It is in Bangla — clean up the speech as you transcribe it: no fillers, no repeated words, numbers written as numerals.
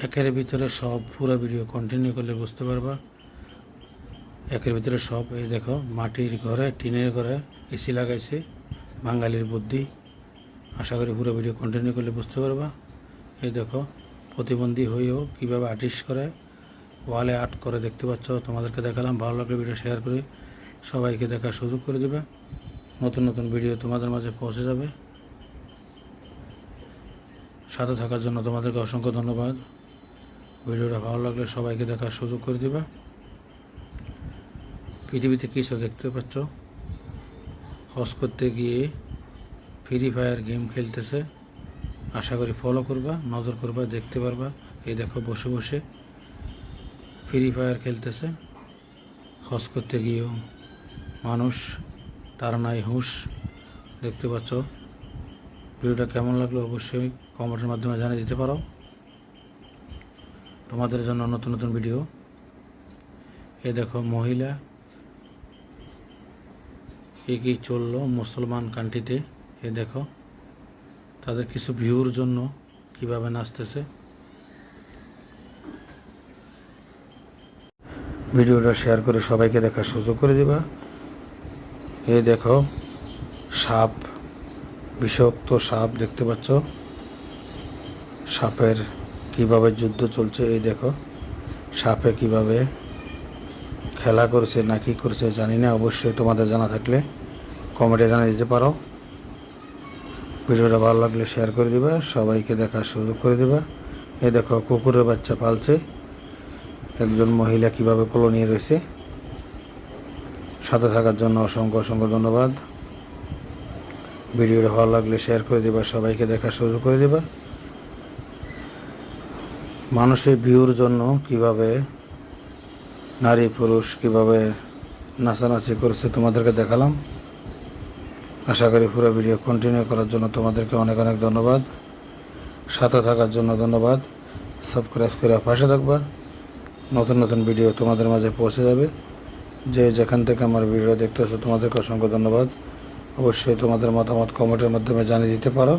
একের ভিতরে সব পুরো ভিডিও কন্টিনিউ করলে বুঝতে পারবা। একের ভিতরে সব। এই দেখো, মাটির ঘরে, টিনের ঘরে এসি লাগাইছে, বাঙালির বুদ্ধি। আশা করি পুরো ভিডিও কন্টিনিউ করলে বুঝতে পারবা। এই দেখো, প্রতিবন্ধী হয়েও কীভাবে আর্টিস্ট করে, ওয়ালে আর্ট করে দেখতে পাচ্ছ। তোমাদেরকে দেখালাম, ভালো লাগলে ভিডিও শেয়ার করে সবাইকে দেখার সুযোগ করে দেবে। নতুন নতুন ভিডিও তোমাদের মাঝে পৌঁছে যাবে। সাথে থাকার জন্য তোমাদেরকে অসংখ্য ধন্যবাদ। ভিডিওটা ভালো লাগলে সবাইকে দেখার সুযোগ করে দেবে। পৃথিবীতে কিছু দেখতে পাচ্ছ, হজ করতে গিয়ে ফ্রি ফায়ার গেম খেলতেছে। আশা করি ফলো করবা, নজর করবা, দেখতে পারবা। এই দেখো, বসে বসে ফ্রি ফায়ার খেলতেছে। হজ করতে গিয়েও মানুষ, তার নাই হুঁশ। দেখতে পাচ্ছ। ভিডিওটা কেমন লাগলো অবশ্যই কমেন্টের মাধ্যমে জানিয়ে দিতে পারো। তোমাদের জন্য নতুন নতুন ভিডিও। এ দেখো, মহিলা এগিয়ে চললো মুসলমান কান্ট্রিতে। এ দেখো, তাদের কিছু ভিউর জন্য কিভাবে নাচতেছে। ভিডিওটা শেয়ার করে সবাইকে দেখার সুযোগ করে দিবা। এই দেখো, সাপ, বিষাক্ত সাপ দেখতে পাচ্ছ। সাপের কিভাবে যুদ্ধ চলছে। এই দেখো, সাপে কিভাবে খেলা করছে না কি করছে জানি না। অবশ্যই তোমাদের জানা থাকলে কমেন্টে জানিয়ে দিতে পারো। ভিডিওটা ভালো লাগলে শেয়ার করে দিবা, সবাইকে দেখার সুযোগ করে দিবা। এই দেখো, কুকুরের বাচ্চা পালছে একজন মহিলা, কিভাবে কোলে নিয়ে রয়েছে। সাথে থাকার জন্য অসংখ্য অসংখ্য ধন্যবাদ। ভিডিওটা ভালো লাগলে শেয়ার করে দিবা, সবাইকে দেখার সুযোগ করে দিবা। মানুষের ভিউর জন্য কিভাবে নারী পুরুষ কিভাবে নাচানাচি করছে তোমাদেরকে দেখালাম। আশা করি পুরো ভিডিও কন্টিনিউ করার জন্য তোমাদেরকে অনেক অনেক ধন্যবাদ। সাথে থাকার জন্য ধন্যবাদ। সাবস্ক্রাইব করে পাশে থাকবা। নতুন নতুন ভিডিও তোমাদের মাঝে পৌঁছে যাবে। যে যেখান থেকে আমার ভিডিও দেখতেছো তোমাদেরকে অসংখ্য ধন্যবাদ। অবশ্যই তোমাদের মতামত কমেন্টের মাধ্যমে জানিয়ে দিতে পারো।